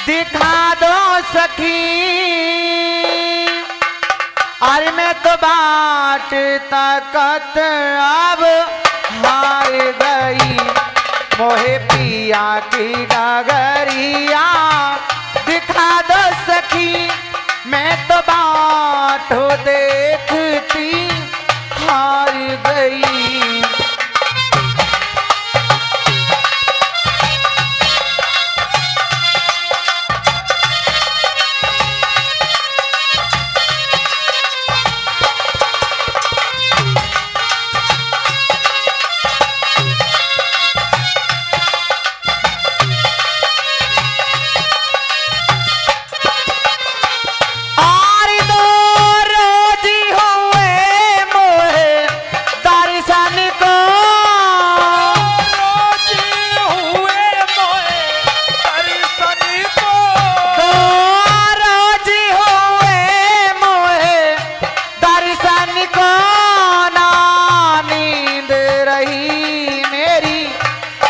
दिखा दो सखी। अरे मैं तो बाट ताकत अब हार गई, मोहे पिया की डगरिया दिखा दो सखी। मैं तो बाट देखती हार गई।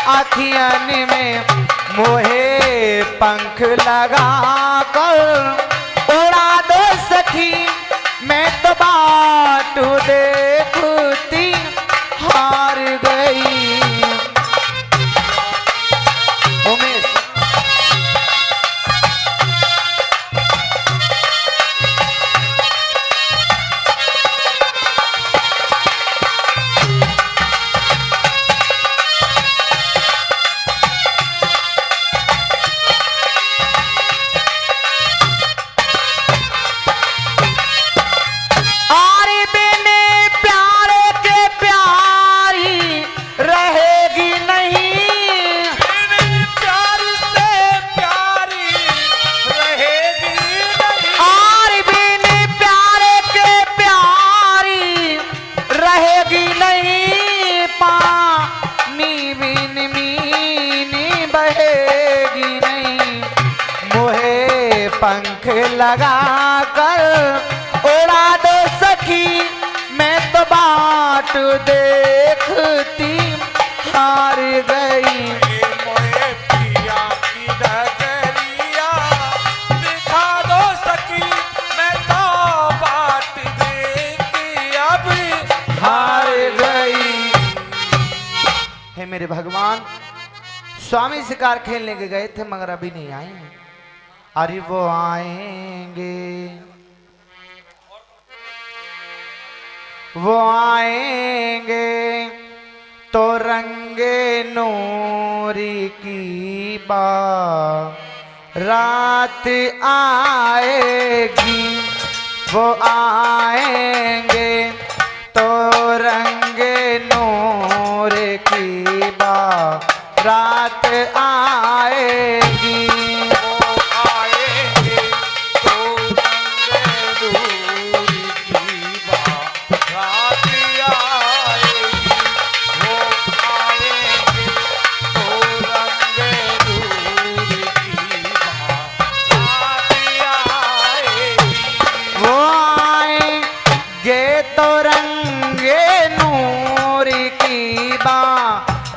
आँखियन में मोहे पंख लगा कर उड़ा दो सखी। मैं तो बाट देखती हार गई। उमेश पंख लगा कर उड़ा दो सखी। मैं तो बाट देखती हार गई। मोहे पिया की डगरिया दिखा दो सखी। मैं तो बाट देखती अब हार गई। हे मेरे भगवान, स्वामी शिकार खेलने के गए थे मगर अभी नहीं आए हैं। अरे वो आएंगे, वो आएंगे तो रंगे नूरी की रात आएगी। वो आएंगे तो रंगे नूर की रात आएगी।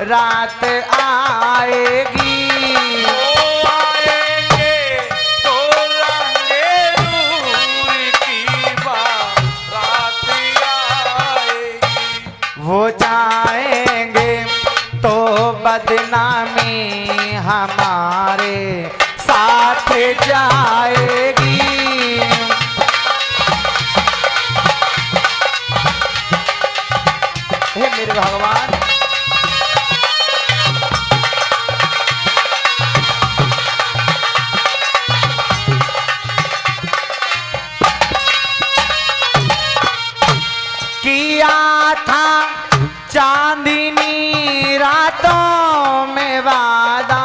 रात आएगी। वो आएंगे तो रंगे नूर की रात आएगी। वो जाएंगे तो बदनामी हमारे साथ जाएगी। हे मेरे भगवान, किया था चांदनी रातों में वादा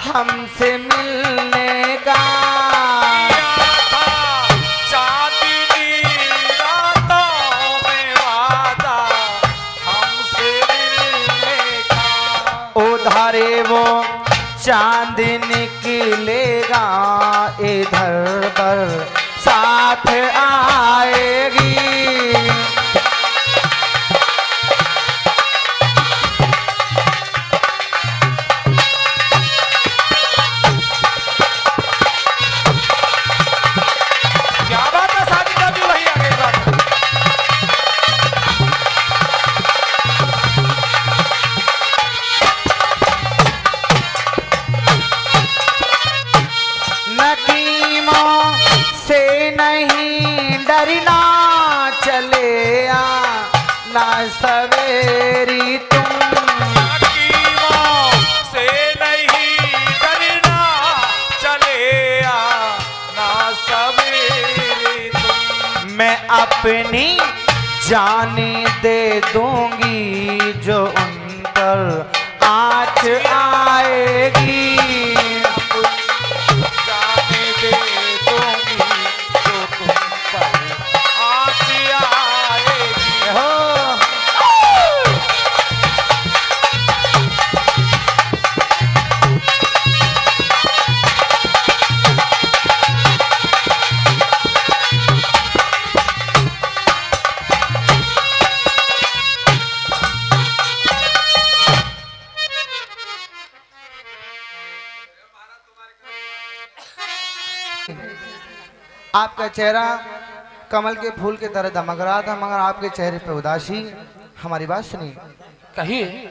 हमसे मिलने का। किया था चांदनी रातों में वादा हमसे मिलने का। उधर वो चांद निकलेगा, इधर पर साथ आएगी। डरना चले आ ना सवेरी तुम। हकीमों से नहीं डरना चले आना सवेरे तुम। मैं अपनी जान दे दूंगी जो उन पर आँच आएगी। जाने दे दूंगी जो तुम पर आँच आएगी। हो आपका चेहरा कमल के फूल की तरह दमक रहा था, मगर आपके चेहरे पे उदासी। हमारी बात सुनिए। कहिए।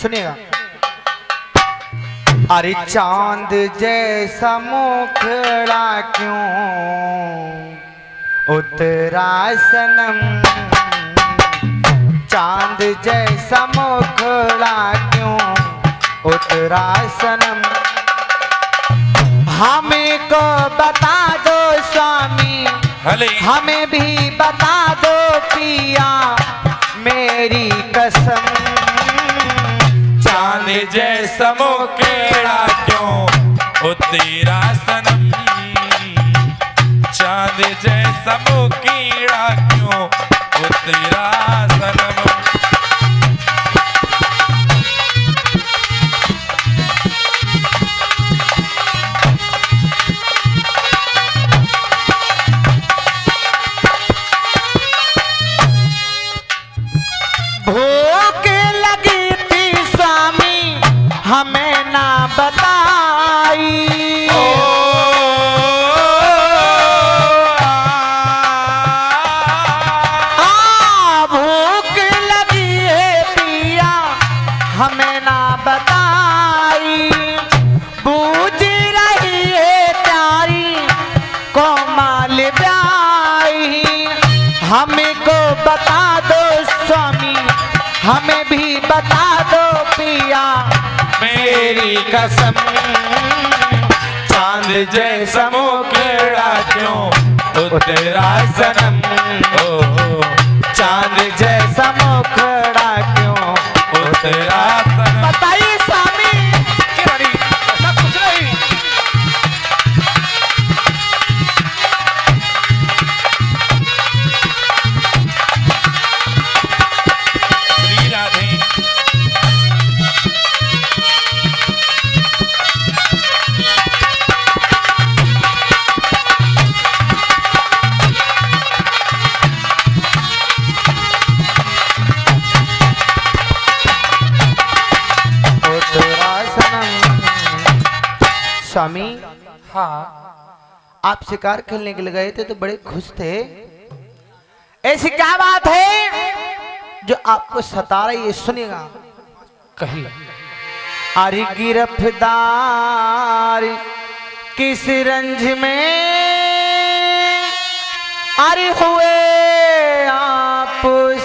सुनिएगा। अरे चांद जैसा मुखड़ा क्यों उतरा सनम, चांद जैसा मुखड़ा क्यों उतरा सनम। हमें को बता दो स्वामी, हले हमें भी बता दो पिया मेरी कसम। चांद जैसा मुखड़ा क्यों उतरा सनम, चांद जैसा मुखड़ा क्यों उतरा सनम। भूख लगी थी स्वामी हमें ना बताई, भूख लगी है पिया हमें ना बताई। बूझ रही है प्यारी कोमल ब्याही, हमें को बता दो स्वामी हमें भी बता दो पिया मेरी कसम। चांद जैसा मुखड़ा क्यों उतरा सनम, ओ चांद जैसा मुखड़ा क्यों उतरा सनम। बताइए स्वामी। सब कुछ नहीं। श्री राधे उतरा सनम। स्वामी हाँ आप शिकार खेलने के लिए गए थे तो बड़े खुश थे, ऐसी क्या बात है जो आपको सता रही है? सुनिएगा। कही। अरे गिरफ्तार किस रंज में अरे हुए आप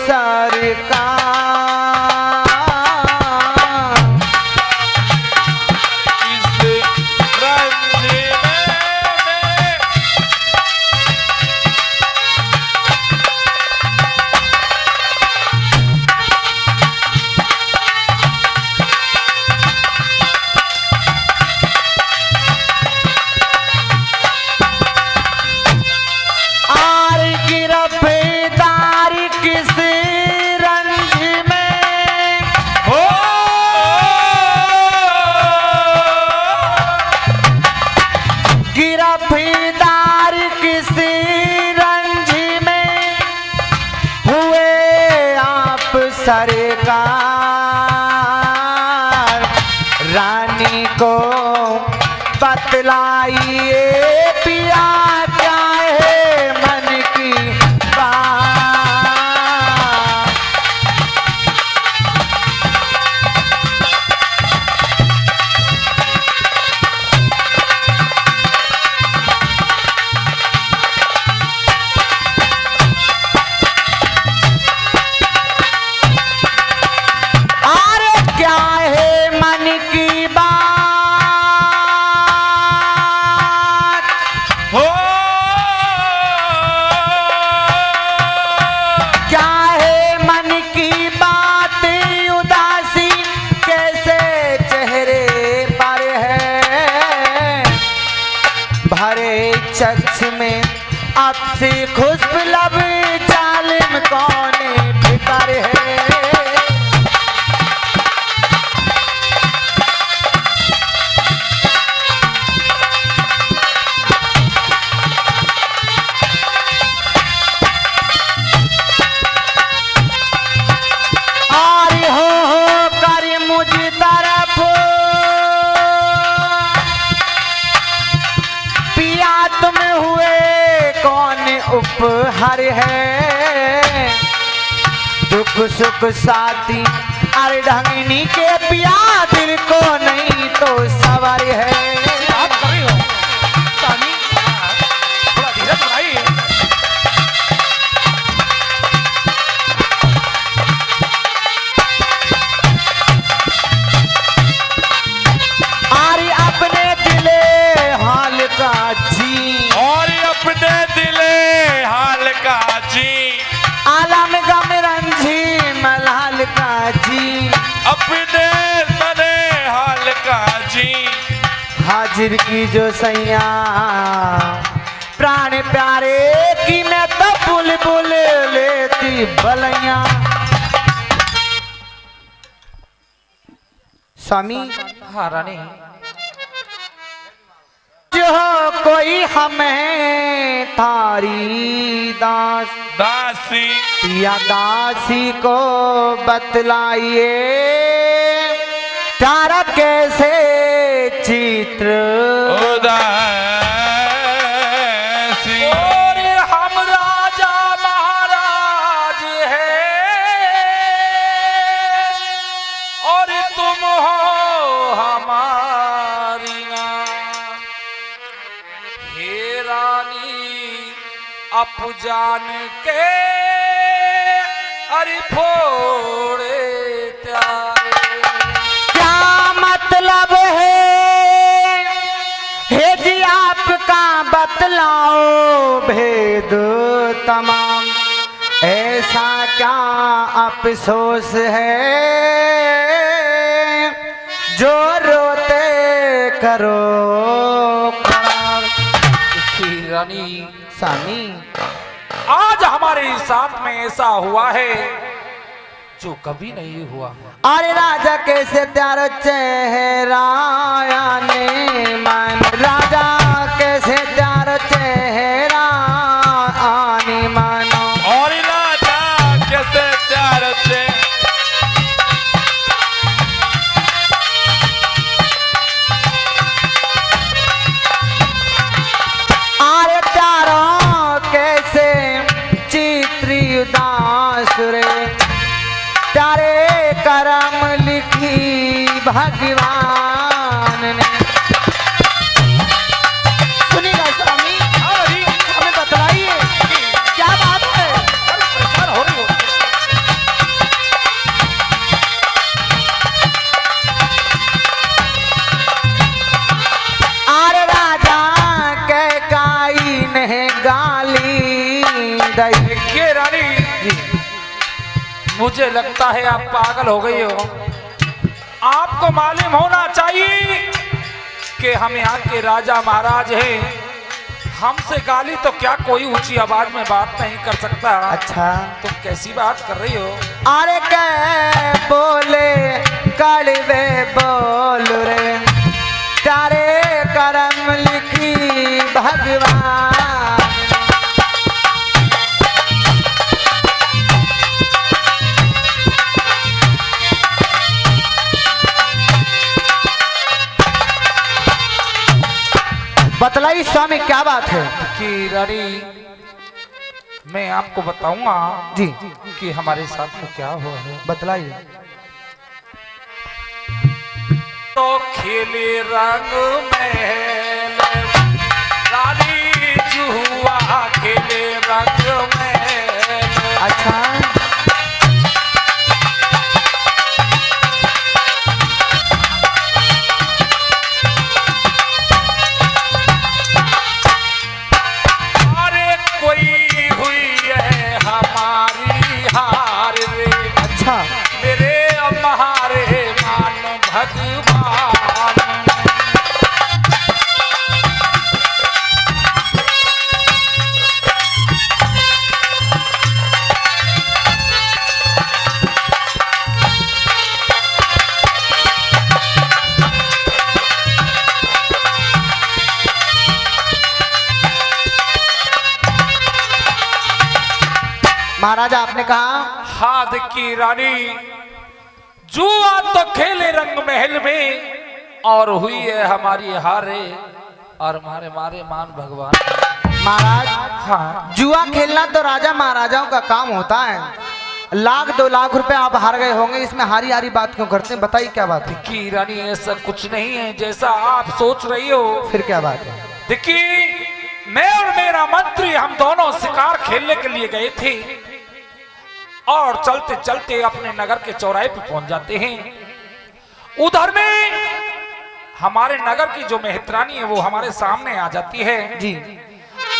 सरकार, सरकार रानी को बतलाइए पिया क्या है मन की बात। से खुशब लब जालिम कौन फिकर है। उपहार है दुख सुख साथी अरे ढंगनी के पिया दिल को नहीं तो सवार है। आप कर रही हो सानी, थोड़ा धीरज बनाइए। अरे अपने दिले हाल का जी और अपने दिले हाल का जी आलम गम रंजी मलाल का जी अपने तने हाल का जी हाजिर की जो सैया प्राण प्यारे की मैं तो बुलबुल लेती बलैया। स्वामी हाँ रानी, जो कोई हमें थारी दास दासी या दासी को बतलाइए तारा कैसे चित्र उदासी। और हम राजा महाराज है और तुम हो हमारी ना। हे रानी अप जान के अरे फोड़े त्यारे। क्या मतलब है जी आपका बतलाओ भेद तमाम ऐसा क्या अफसोस है जो रोते करो करार। रानी सानी आज हमारे साथ में ऐसा हुआ है जो कभी नहीं हुआ। अरे राजा कैसे त्यार चेहरा आने मन राजा कैसे त्यार चेहरा आने मानो और राजा कैसे त्यार से अरे त्यारों कैसे चित्री उदास रे तारे करम लिखी भगवान ने। सुनिएगा स्वामी हमें बतलाइए क्या बात है। परेशान हो रही हो। अरे राजा के काई ने गाली दई। देखिए रानी मुझे लगता है आप पागल हो गई हो। आपको मालूम होना चाहिए कि हम यहाँ के राजा महाराज हैं। हमसे गाली तो क्या कोई ऊंची आवाज में बात नहीं कर सकता। अच्छा तुम कैसी बात कर रही हो। अरे के बोले कड़वे बोल रे तारे करम लिखी भगवान। बतलाइए स्वामी क्या बात है। कि रानी मैं आपको बताऊंगा जी कि हमारे साथ में क्या हुआ है। बतलाइए। तो खेले रंग में रानी जुआ खेले रंग में। अच्छा अरे कोई हुई है हमारी हार रे। अच्छा मेरे हमारे मान भगवान। महाराज आपने कहा हाथ की रानी जुआ तो खेले रंग महल में और हुई है हमारी हारे और हमारे मारे मान भगवान। महाराज हाँ जुआ खेलना तो राजा महाराजाओं का काम होता है। 1,00,000 2,00,000 रुपए आप हार गए होंगे, इसमें हारी हारी बात क्यों करते हैं? बताइए क्या बात है? की रानी ऐसा कुछ नहीं है जैसा आप सोच रही हो। फिर क्या बात है? देखिए मैं और मेरा मंत्री हम दोनों शिकार खेलने के लिए गए थे और चलते चलते अपने नगर के चौराहे पे पहुंच जाते हैं। उधर में हमारे नगर की जो मेहतरानी है वो हमारे सामने आ जाती है जी।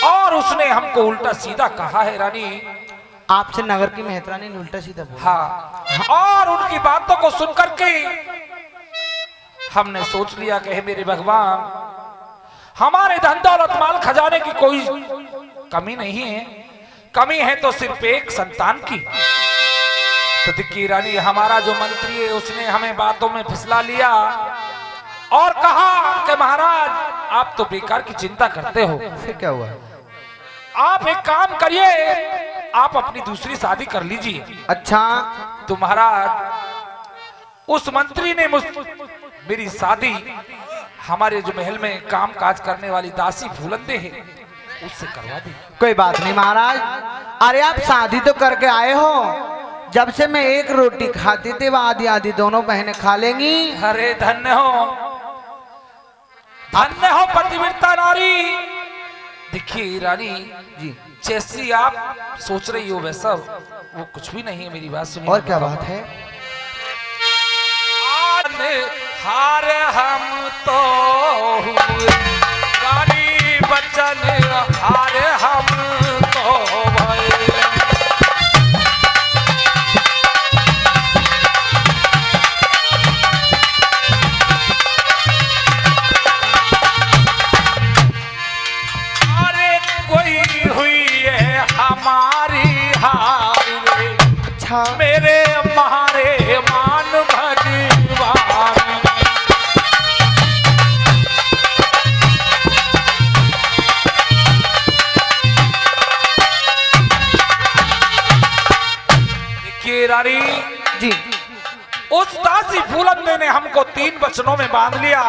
और उसने हमको उल्टा सीधा कहा है रानी। आपसे नगर की मेहतरानी ने उल्टा सीधा बोला? हाँ, और उनकी बातों को सुनकर के हमने सोच लिया कि हे मेरे भगवान, हमारे धन दौलत माल खजाने की कोई कमी नहीं है, कमी है तो सिर्फ एक संतान की। तो देखिए रानी हमारा जो मंत्री है उसने हमें बातों में फिसला लिया और कहा कि महाराज आप तो बेकार की चिंता करते हो। फिर क्या हुआ? आप एक काम करिए, आप अपनी दूसरी शादी कर लीजिए। अच्छा तो महाराज उस मंत्री ने मेरी शादी हमारे जो महल में काम काज करने वाली दासी फूलंदे है उससे करवा दी। कोई बात नहीं महाराज, अरे आप शादी तो करके आए हो, जब से मैं एक रोटी खाती थी वो आधी आधी दोनों बहनें खा लेंगी। अरे धन्य हो पतिव्रता नारी। देखिए रानी जी जैसी आप सोच रही हो वैसा वो कुछ भी नहीं है। मेरी बात सुनिए। और क्या बात है? हार हम तो हुए रानी बचन हार हम तो भये। अरे कोई हुई है हमारी हार रे। अच्छा मेरे मारे मान भगवान। देखिए रानी जी। उस दासी फूलंदे ने हमको 3 वचनों में बांध लिया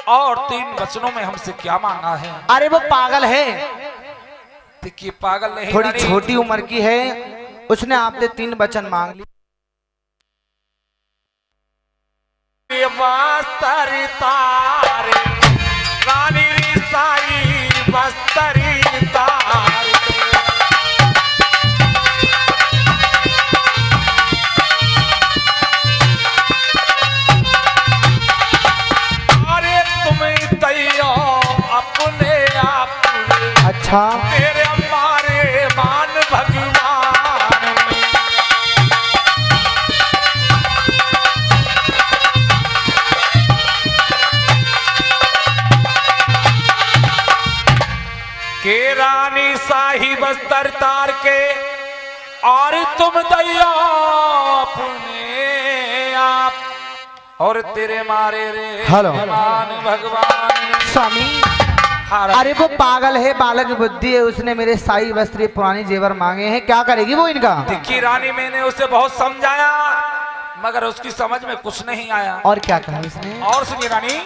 और 3 वचनों में हमसे क्या मांगा है? अरे वो पागल है, देखिए पागल नहीं थोड़ी रानी। छोटी उम्र की है, उसने आपसे 3 वचन मांग लिए। बस्तर तारे रानी साई बस्तरी तारे। अरे तुम्हें तैयो अपने आप अच्छा तेरे हमारे मान भगवान। के रानी साही बस्तर तार के और तुम दैया अपने आप और तेरे मारे रे हेलो। मान भगवान। स्वामी अरे वो पागल है, बालक बुद्धि है, उसने मेरे साई वस्त्र पुरानी जेवर मांगे हैं, क्या करेगी वो इनका? देखिए रानी मैंने उसे बहुत समझाया मगर उसकी समझ में कुछ नहीं आया। और क्या कहा उसने? और सुनिए रानी